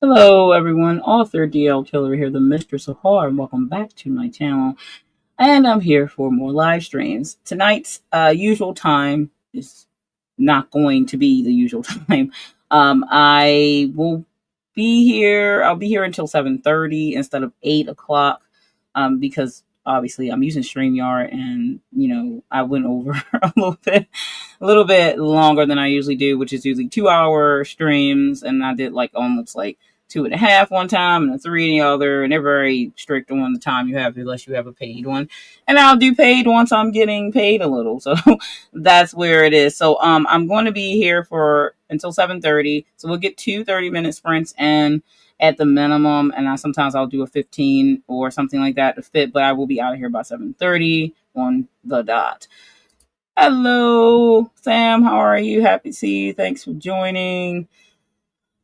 Hello, everyone. Author DL Tillery here, the Mistress of Horror, and welcome back to my channel. And I'm here for more live streams. Tonight's usual time is not going to be the usual time. I will be here. I'll be here until 7:30 instead of 8 o'clock, because obviously I'm using StreamYard, and I went over a little bit longer than I usually do, which is usually 2 hour streams, and I did like almost like 2.5 one time and a three the other, and they're very strict on the time you have unless you have a paid one. And I'll do paid once I'm getting paid a little. So that's where it is. So I'm going to be here for until 7:30. So we'll get two 30-minute sprints in at the minimum, and sometimes I'll do a 15 or something like that to fit, but I will be out of here by 7:30 on the dot. Hello, Sam. How are you? Happy to see you. Thanks for joining.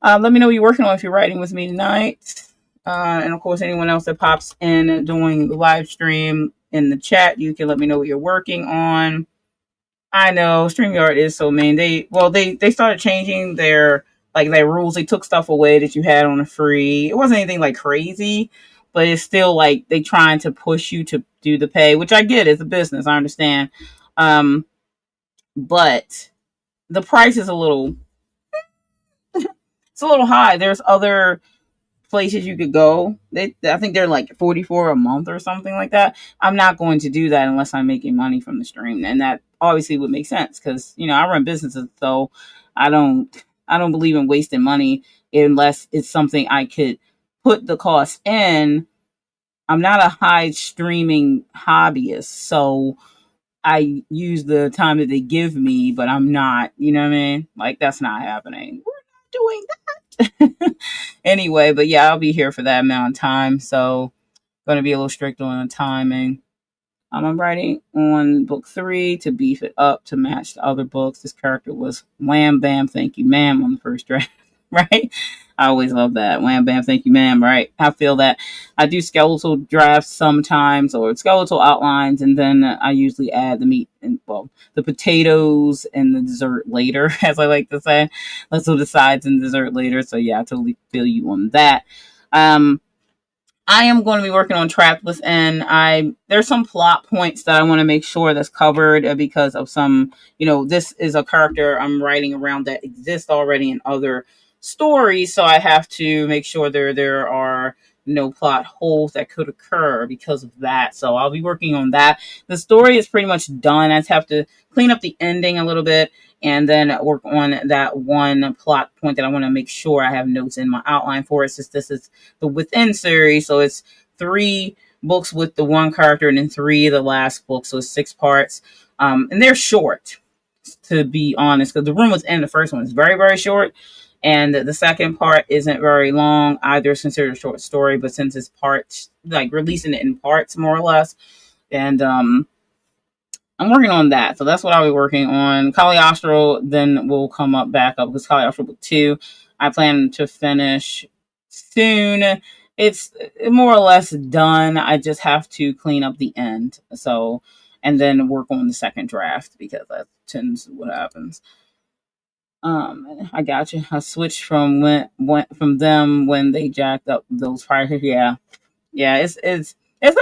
Let me know what you're working on if you're writing with me tonight. And of course, anyone else that pops in doing the live stream in the chat, you can let me know what you're working on. I know StreamYard is so mean. They started changing their rules. They took stuff away that you had on a free. It wasn't anything like crazy, but it's still like they trying to push you to do the pay, which I get. It's a business. I understand. But the price is it's a little high. There's other places you could go. I think they're like 44 a month or something like that. I'm not going to do that unless I'm making money from the stream, and that obviously would make sense because I run businesses, so I don't believe in wasting money unless it's something I could put the cost in. I'm not a high streaming hobbyist, so I use the time that they give me, but I'm not, you know what I mean? Like, that's not happening. We're not doing that. Anyway, but yeah, I'll be here for that amount of time. So, going to be a little strict on the timing. I'm writing on book 3 to beef it up to match the other books. This character was wham, bam, thank you, ma'am on the first draft, right? I always love that. Wham, bam, thank you, ma'am, right? I feel that. I do skeletal drafts sometimes or skeletal outlines, and then I usually add the meat and, well, the potatoes and the dessert later, as I like to say. Let's do the sides and dessert later. So, yeah, I totally feel you on that. I am going to be working on Trapped Within. There's some plot points that I want to make sure that's covered because of some, this is a character I'm writing around that exists already in other stories, so I have to make sure there are no plot holes that could occur because of that. So I'll be working on that. The story is pretty much done. I just have to clean up the ending a little bit and then work on that one plot point that I want to make sure I have notes in my outline for. It's just this is the Within series, so it's 3 books with the one character and then 3 of the last book, so it's 6 parts. And they're short, to be honest, because the Room Within, the first one, is very, very short. And the second part isn't very long either, it's considered a short story, but since it's parts, like releasing it in parts more or less. And I'm working on that. So that's what I'll be working on. Caliostro then will come up back up because Caliostro book 2, I plan to finish soon. It's more or less done. I just have to clean up the end. So, and then work on the second draft because that tends to what happens. I got you. I switched from from them when they jacked up those prices. Yeah, yeah. It's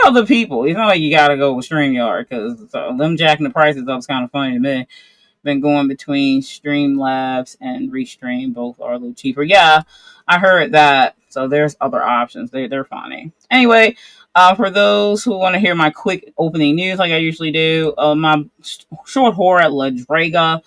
other people. It's not like you gotta go with StreamYard because them jacking the prices up is kind of funny to me. Been going between Streamlabs and Restream. Both are a little cheaper. Yeah, I heard that. So there's other options. They're funny. Anyway, for those who want to hear my quick opening news, like I usually do, my short horror Lydraga,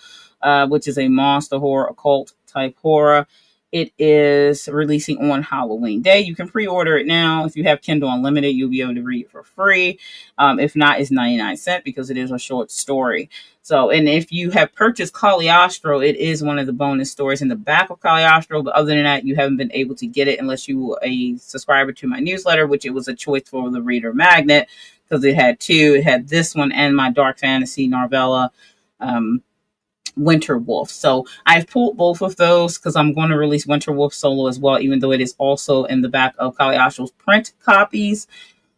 which is a monster horror, occult type horror. It is releasing on Halloween Day. You can pre-order it now. If you have Kindle Unlimited, you'll be able to read it for free. If not, it's 99 cents because it is a short story. So, and if you have purchased Caliostro, it is one of the bonus stories in the back of Caliostro. But other than that, you haven't been able to get it unless you were a subscriber to my newsletter, which it was a choice for the Reader Magnet because it had 2. It had this one and my dark fantasy novella, Winter Wolf. So I've pulled both of those because I'm going to release Winter Wolf solo as well, even though it is also in the back of Caliostro's print copies.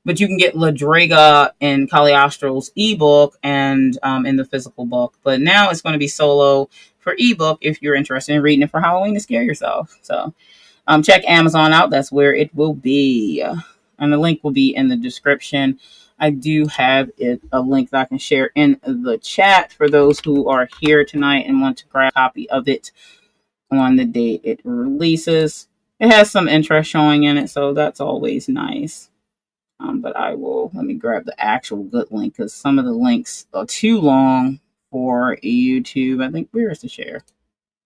But you can get Lydraga in Caliostro's ebook and in the physical book. But now it's going to be solo for ebook if you're interested in reading it for Halloween to scare yourself. So Check Amazon out. That's where it will be. And the link will be in the description. I do have a link that I can share in the chat for those who are here tonight and want to grab a copy of it on the day it releases. It has some interest showing in it, so that's always nice. But let me grab the actual good link because some of the links are too long for YouTube. I think, where is the share?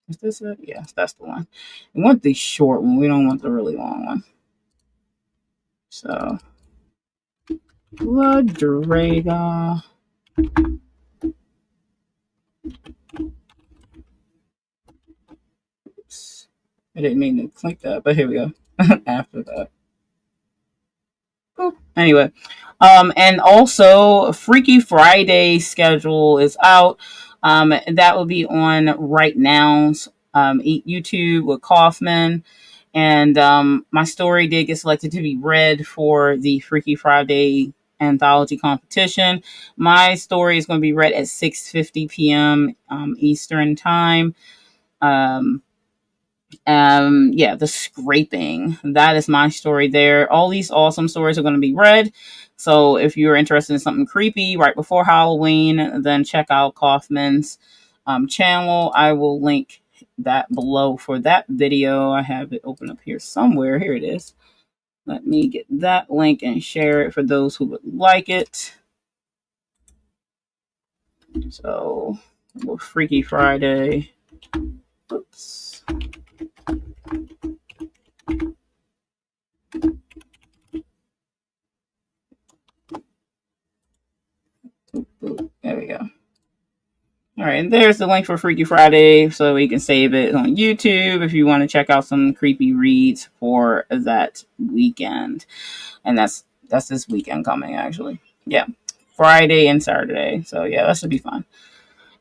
Is this it? Yes, that's the one. We want the short one. We don't want the really long one. So, Lydraga. Oops. I didn't mean to click that, but here we go. After that. Anyway, and also Freaky Friday schedule is out. That will be on Right Now's YouTube with Kaufman. And my story did get selected to be read for the Freaky Friday anthology competition. My story is going to be read at 6:50 p.m. Eastern time. Yeah, The Scraping. That is my story there. All these awesome stories are going to be read. So if you're interested in something creepy right before Halloween, then check out Kaufman's channel. I will link that below for that video. I have it open up here somewhere. Here it is. Let me get that link and share it for those who would like it. So, Freaky Friday. Oops. There we go. All right, and there's the link for Freaky Friday, so you can save it on YouTube if you want to check out some creepy reads for that weekend. And that's this weekend coming, actually. Yeah, Friday and Saturday. So yeah, that should be fun.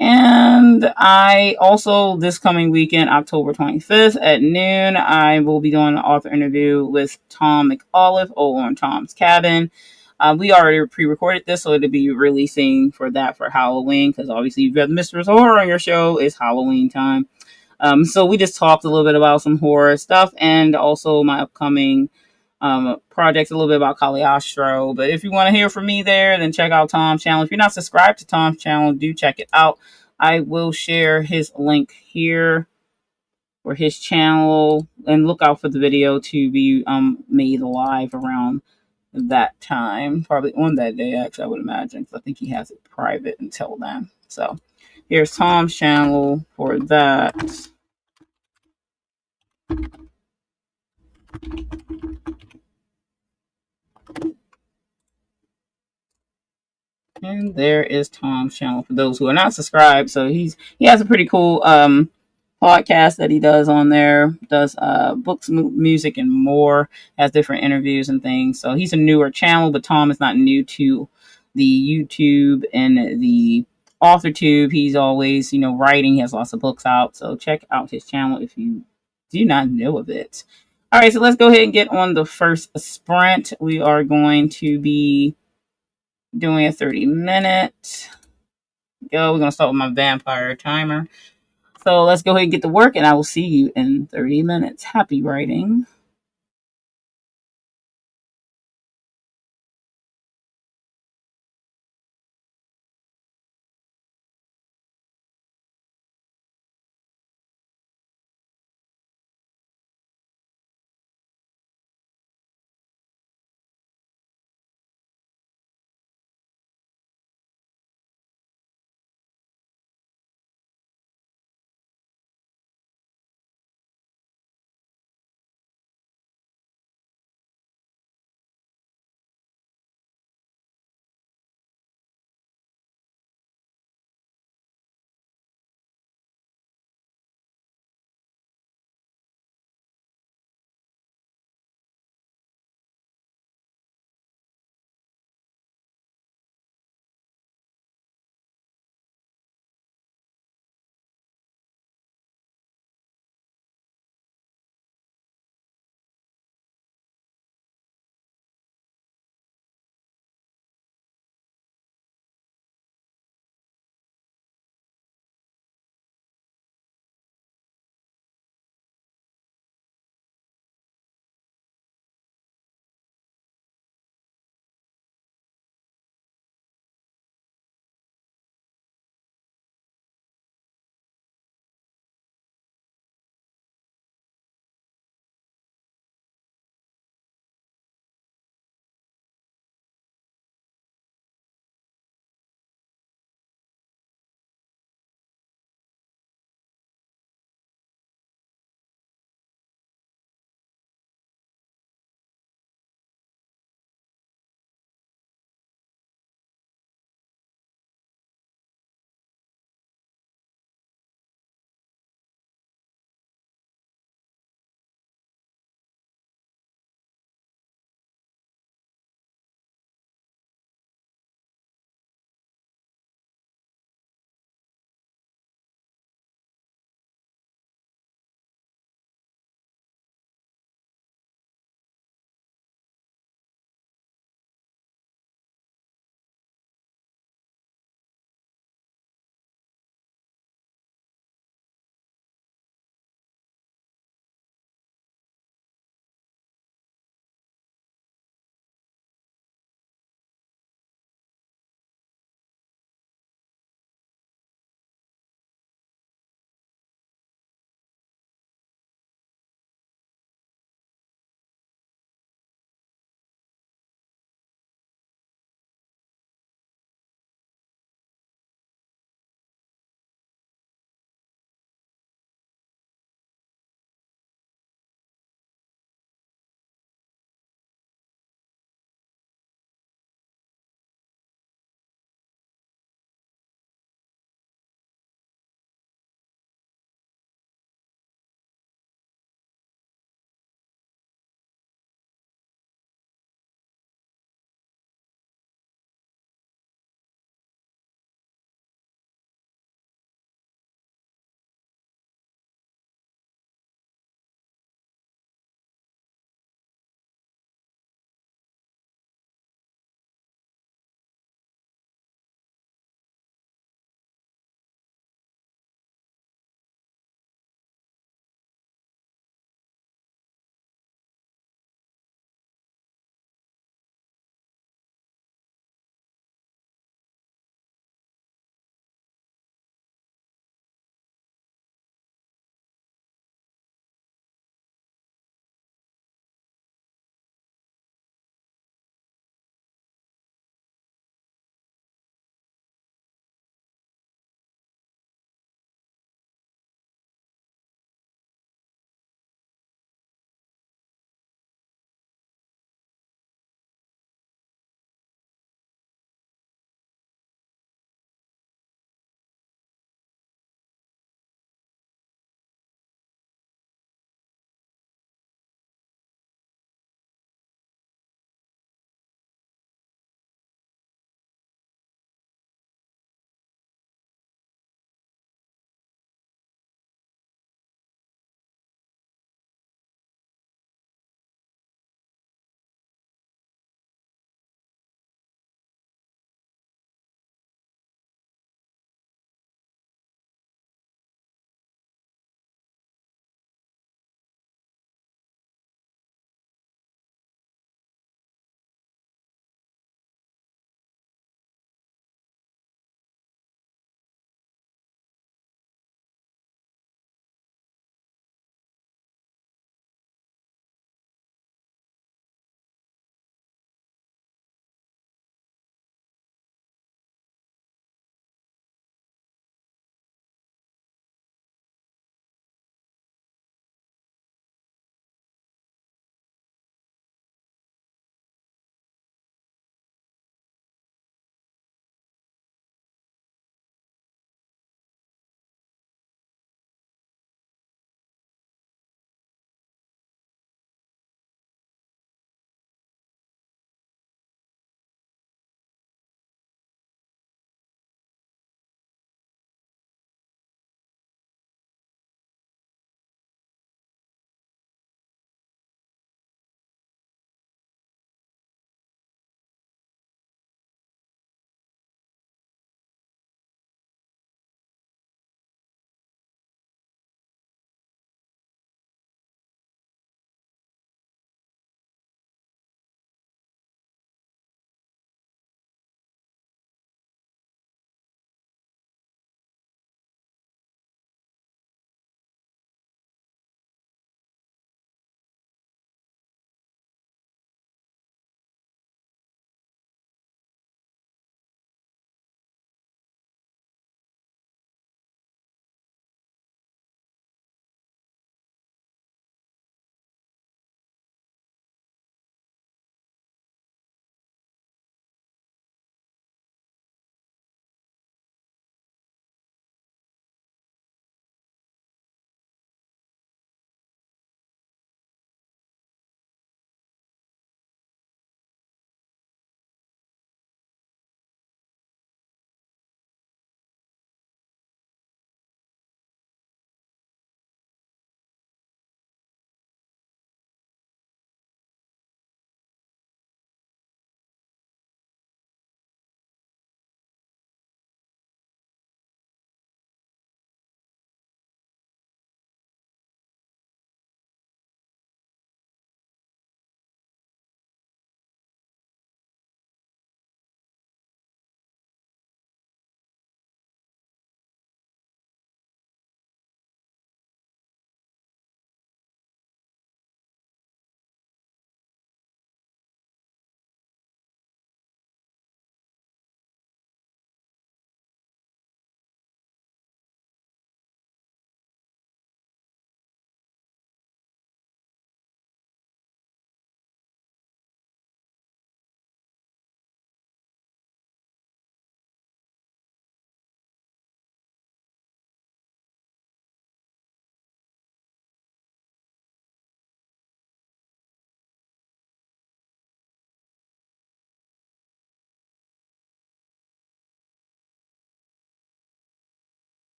And I also, this coming weekend, October 25th at noon, I will be doing an author interview with Tom McAuliffe over on Tom's Cabin. We already pre-recorded this, so it'll be releasing for Halloween, because obviously you've got Mistress Horror on your show. It's Halloween time. So we just talked a little bit about some horror stuff, and also my upcoming projects, a little bit about Caliostro. But if you want to hear from me there, then check out Tom's channel. If you're not subscribed to Tom's channel, do check it out. I will share his link here for his channel, and look out for the video to be made live around that time, probably on that day, actually, I would imagine, because I think he has it private until then. So here's Tom's channel for that. And there is Tom's channel for those who are not subscribed. So he has a pretty cool podcast that he does on there. Does books, music, and more. Has different interviews and things. So he's a newer channel, but Tom is not new to the YouTube and the author tube. He's always, writing. He has lots of books out. So check out his channel if you do not know of it. All right, so let's go ahead and get on the first sprint. We are going to be doing a 30-minute go. We're going to start with my vampire timer. So let's go ahead and get to work, and I will see you in 30 minutes. Happy writing.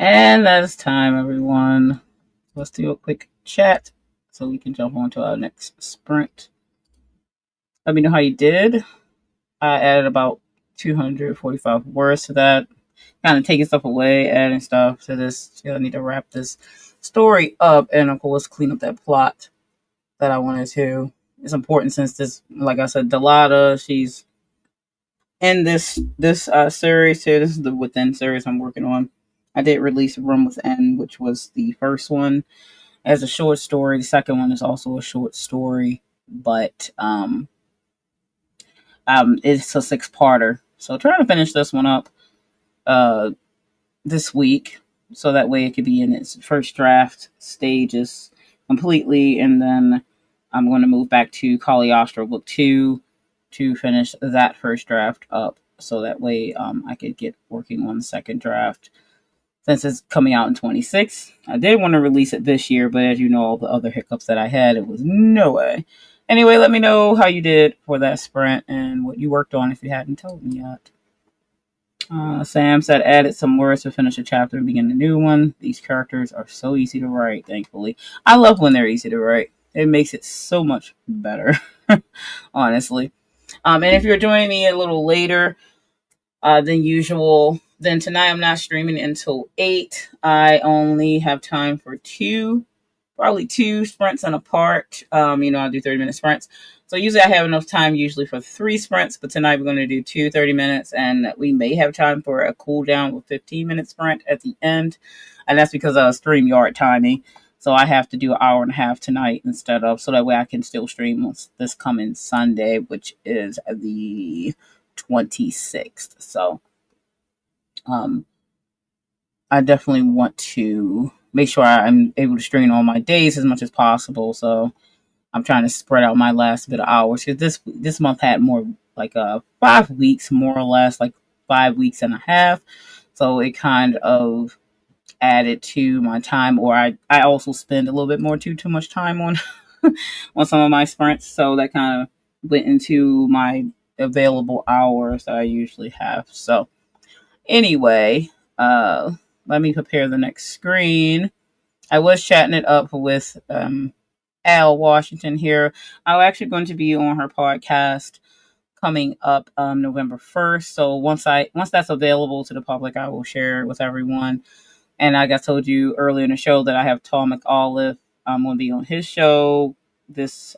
And that is time, everyone. Let's do a quick chat so we can jump on to our next sprint. Let me know how you did. I added about 245 words to that. Kind of taking stuff away, adding stuff to this. I need to wrap this story up and, of course, clean up that plot that I wanted to. It's important since this, like I said, Delata, she's in this series here. This is the Within series I'm working on. I did release Room Within, which was the first one as a short story. The second one is also a short story, but it's a 6-parter. So trying to finish this one up uh, this week, so that way it could be in its first draft stages completely, and then I'm going to move back to Caliostro Book 2 to finish that first draft up, so that way I could get working on the second draft. Since it's coming out in 26, I did want to release it this year, but as you know, all the other hiccups that I had, it was no way. Anyway, let me know how you did for that sprint and what you worked on if you hadn't told me yet. Sam said, added some words to finish a chapter and begin a new one. These characters are so easy to write, thankfully. I love when they're easy to write. It makes it so much better, honestly. And if you're joining me a little later than usual, then tonight I'm not streaming until 8. I only have time for probably two sprints and a part. I do 30-minute sprints. So usually I have enough time usually for 3 sprints, but tonight we're going to do 2 30 minutes, and we may have time for a cool down with 15-minute sprint at the end. And that's because of StreamYard timing. So I have to do an hour and a half tonight instead of, so that way I can still stream this coming Sunday, which is the 26th. So I definitely want to make sure I'm able to stream all my days as much as possible. So I'm trying to spread out my last bit of hours, because this month had more like 5 weeks, more or less, like 5 weeks and a half. So it kind of added to my time, or I also spend a little bit more too much time on on some of my sprints. So that kind of went into my available hours that I usually have. So anyway, let me prepare the next screen. I was chatting it up with Al Washington here. I'm actually going to be on her podcast coming up November 1st. So once that's available to the public, I will share it with everyone. And like I told you earlier in the show that I have Tom McAuliffe. I'm going to be on his show this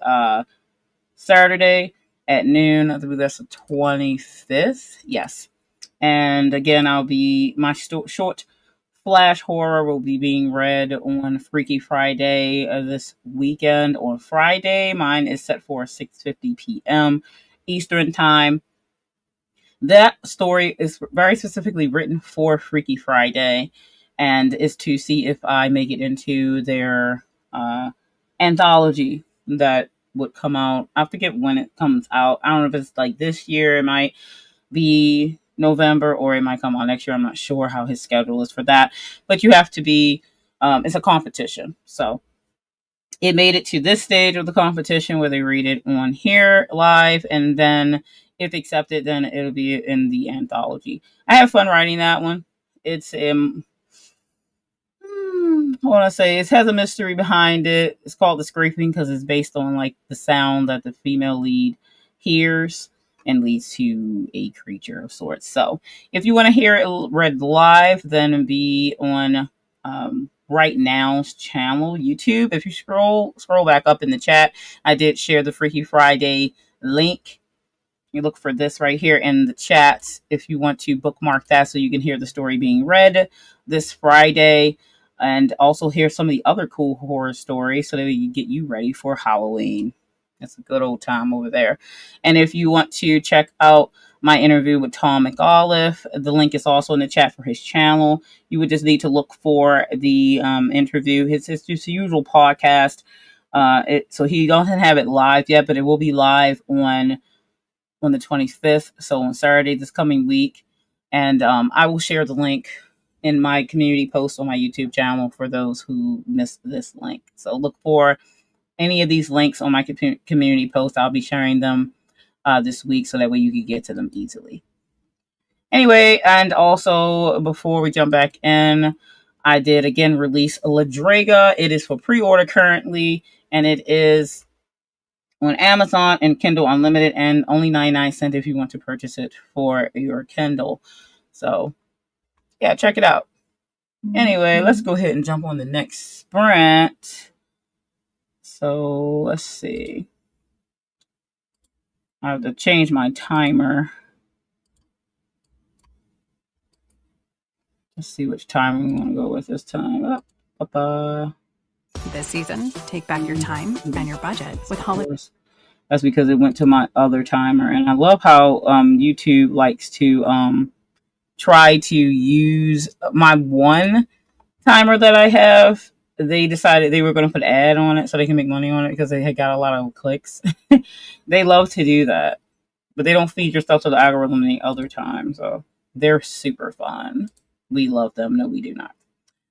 Saturday at noon. I believe that's the 25th. Yes. And again, my short Flash Horror will be being read on Freaky Friday this weekend on Friday. Mine is set for 6:50 p.m. Eastern Time. That story is very specifically written for Freaky Friday, and is to see if I make it into their anthology that would come out. I forget when it comes out. I don't know if it's like this year. It might be November, or it might come out next year. I'm not sure how his schedule is for that, but you have to be it's a competition. So it made it to this stage of the competition where they read it on here live, and then if accepted, then it'll be in the anthology. I have fun writing that one. It's I want to say it has a mystery behind it. It's called The Scraping because it's based on like the sound that the female lead hears and leads to a creature of sorts. So if you want to hear it read live, then be on Right Now's channel, YouTube. If you scroll back up in the chat, I did share the Freaky Friday link. You look for this right here in the chat if you want to bookmark that so you can hear the story being read this Friday, and also hear some of the other cool horror stories so that we can get you ready for Halloween. It's a good old time over there. And if you want to check out my interview with Tom McAuliffe, the link is also in the chat for his channel. You would just need to look for the interview. It's just a usual podcast. So he doesn't have it live yet, but it will be live on the 25th, so on Saturday this coming week. And I will share the link in my community post on my YouTube channel for those who missed this link. So look for any of these links on my community post. I'll be sharing them this week so that way you can get to them easily. Anyway, and also before we jump back in, I did again release Lydraga. It is for pre-order currently, and it is on Amazon and Kindle Unlimited, and only 99 cents if you want to purchase it for your Kindle. So yeah, check it out. Anyway, let's go ahead and jump on the next sprint. So let's see. I have to change my timer. Let's see which time we want to go with this time. This season, take back your time and your budget with holiday. That's because it went to my other timer, and I love how YouTube likes to try to use my one timer that I have. They decided they were going to put an ad on it so they can make money on it because they had got a lot of clicks. They love to do that, but they don't feed your stuff to the algorithm any other time. So they're super fun. We love them. No, we do not.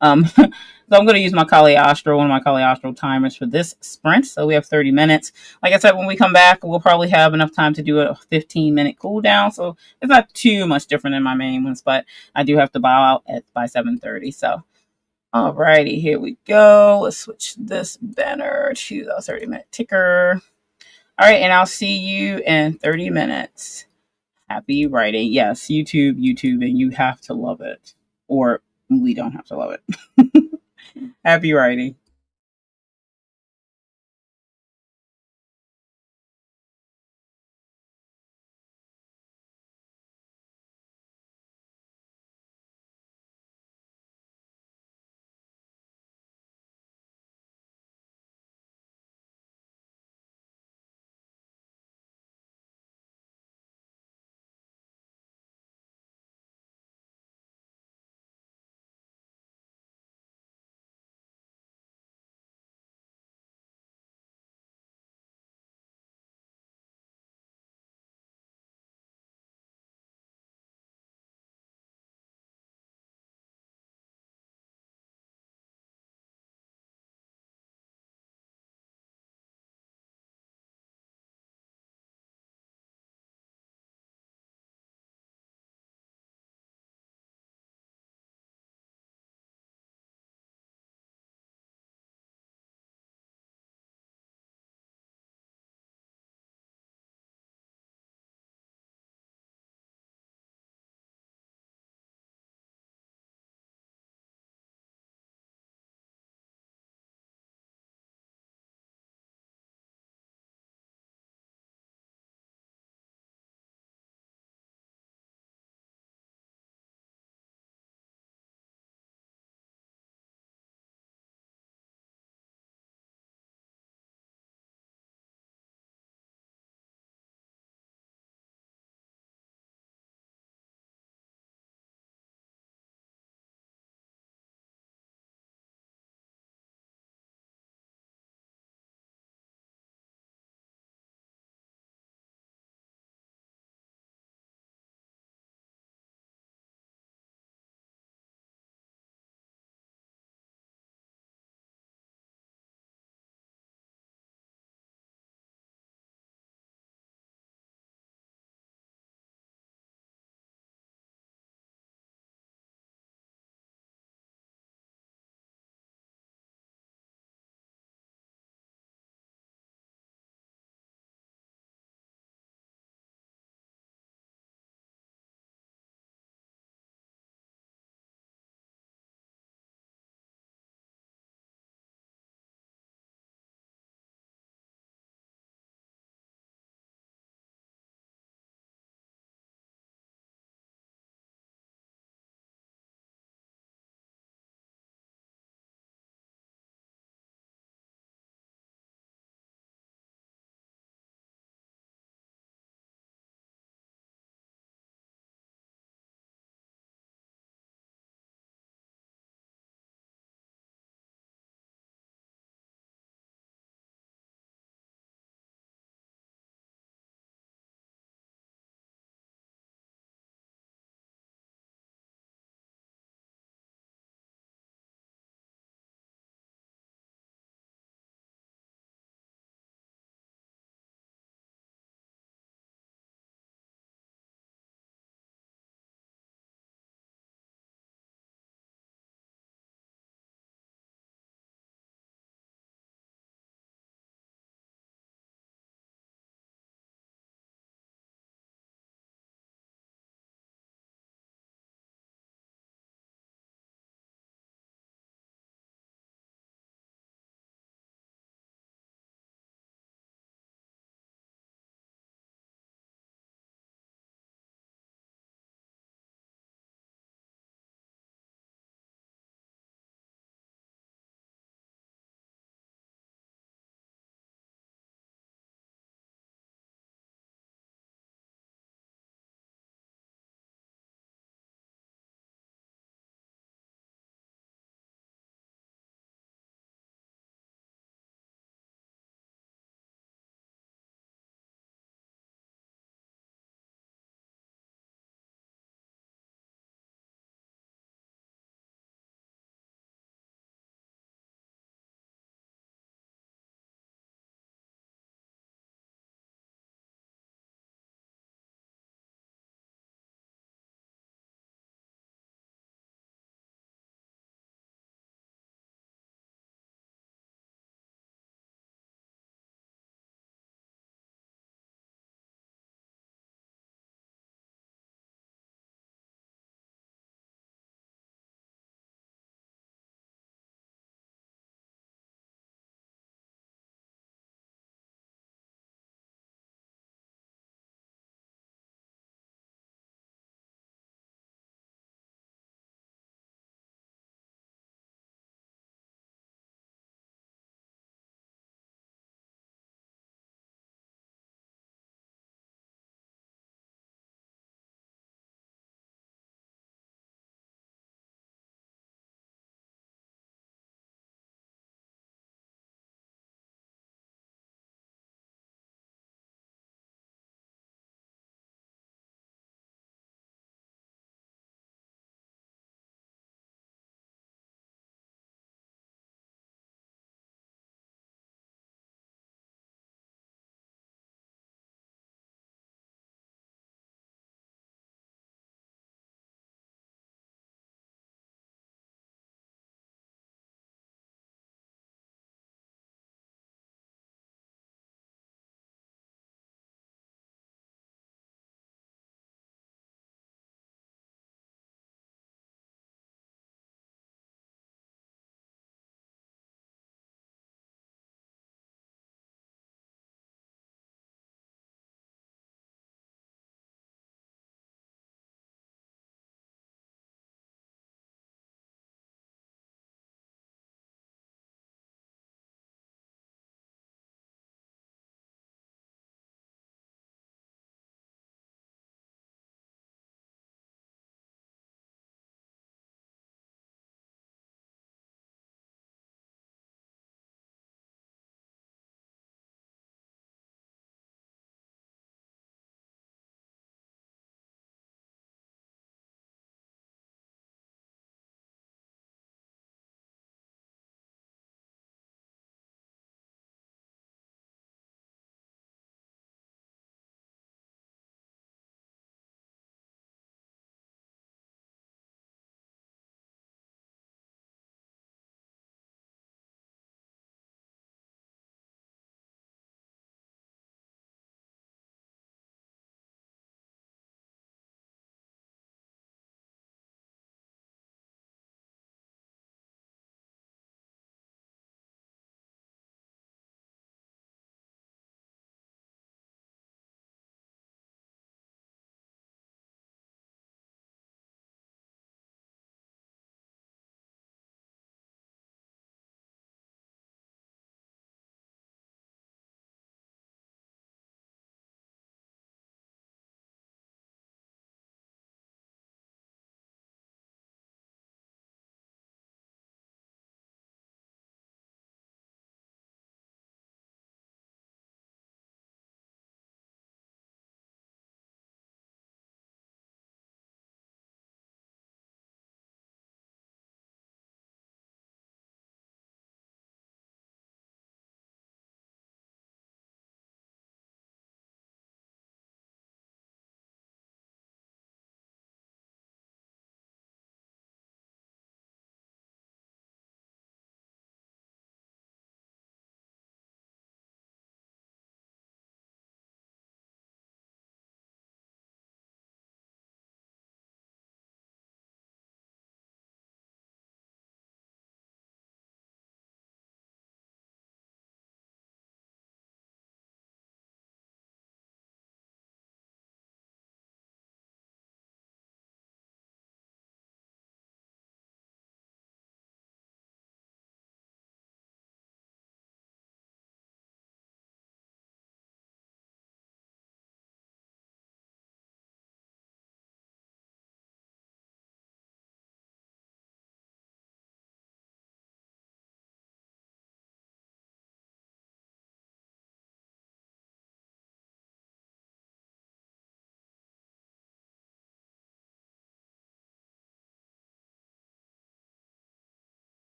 So I'm going to use my Caliostro, one of my Caliostro timers for this sprint. So we have 30 minutes. Like I said, when we come back, we'll probably have enough time to do a 15-minute cooldown. So it's not too much different than my main ones, but I do have to bow out by 7:30. So alrighty, here we go. Let's switch this banner to the 30-minute ticker. All right, and I'll see you in 30 minutes. Happy writing. Yes, YouTube, and you have to love it. Or we don't have to love it. Happy writing.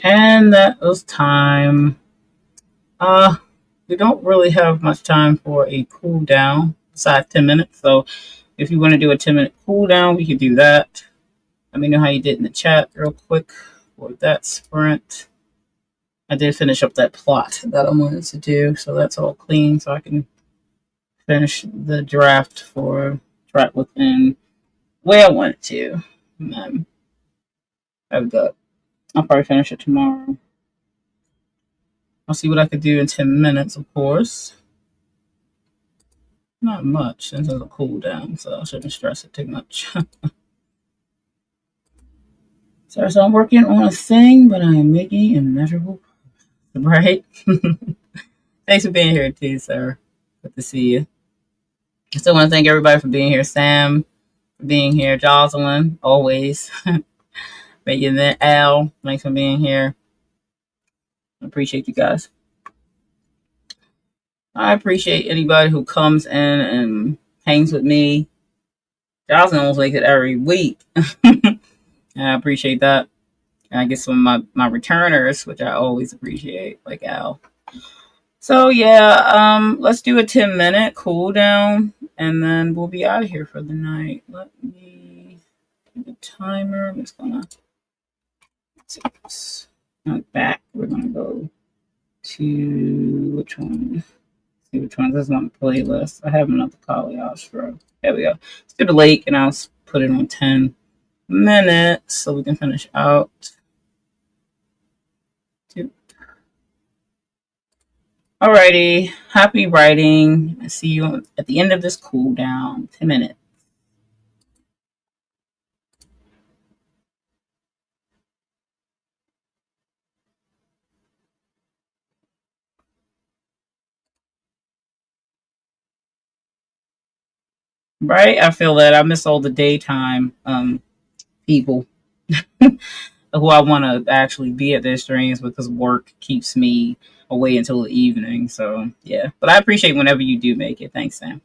And that was time. Uh, we don't really have much time for a cooldown besides 10 minutes. So if you want to do a 10-minute cooldown, we can do that. Let me know how you did in the chat real quick for that sprint. I did finish up that plot that I wanted to do, so that's all clean, so I can finish the draft for Track Within where I want it to. And then I've got, I'll probably finish it tomorrow. I'll see what I could do in 10 minutes, of course. Not much since it's a cooldown, so I shouldn't stress it too much. So I'm working on a thing, but I am making immeasurable progress, right? Thanks for being here too, sir. Good to see you. I still want to thank everybody for being here. Sam for being here. Jocelyn, always. Making that Al, thanks for being here. I appreciate you guys. I appreciate anybody who comes in and hangs with me. Jocelyn almost makes it every week. And I appreciate that. And I get some of my returners, which I always appreciate, like Al. So yeah, let's do a 10-minute cooldown, and then we'll be out of here for the night. Let me do the timer. I'm just gonna back. We're gonna go to which one? Let's see which one. This is on the playlist. I have another Caliostro. There we go. Let's do the lake, and I'll put it on 10 minutes so we can finish out. Alrighty, happy writing. I see you at the end of this cooldown. 10 minutes. Right? I feel that I miss all the daytime people who I want to actually be at their streams because work keeps me away until the evening. So yeah, but I appreciate whenever you do make it. Thanks, Sam.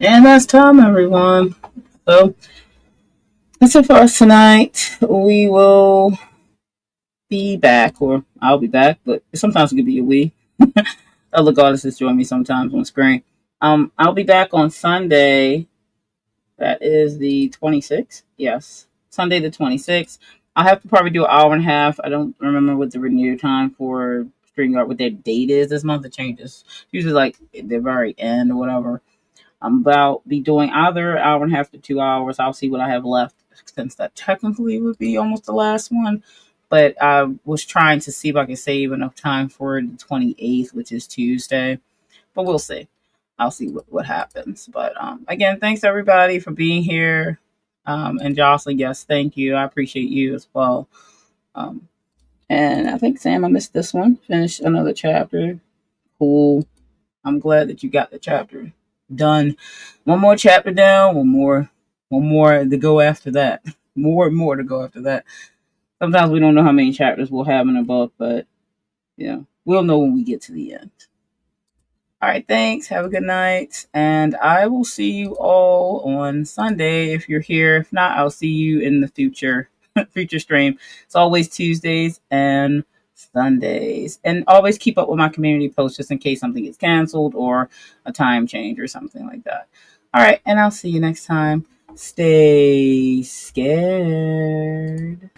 And that's time, everyone. So that's it for us tonight. We will be back, or I'll be back, but sometimes it could be a we. Other goddesses join me sometimes on screen. I'll be back on Sunday. That is the 26th. Yes, Sunday the 26th. I'll have to probably do an hour and a half. I don't remember what the renew time for StreamYard, what their date is this month. It changes. Usually like the very end or whatever. I'm about be doing either an hour and a half to 2 hours. I'll see what I have left since that technically would be almost the last one. But I was trying to see if I could save enough time for the 28th, which is Tuesday. But we'll see. I'll see what happens. But again, thanks everybody for being here. And Jocelyn, yes, thank you. I appreciate you as well. Um, and I think Sam, I missed this one. Finished another chapter. Cool. I'm glad that you got the chapter done. One more chapter down. One more to go after that. More and more to go after that. Sometimes we don't know how many chapters we'll have in a book, but we'll know when we get to the end. All right, thanks. Have a good night. And I will see you all on Sunday if you're here. If not, I'll see you in the future stream. It's always Tuesdays and Sundays. And always keep up with my community posts just in case something gets canceled or a time change or something like that. All right, and I'll see you next time. Stay scared.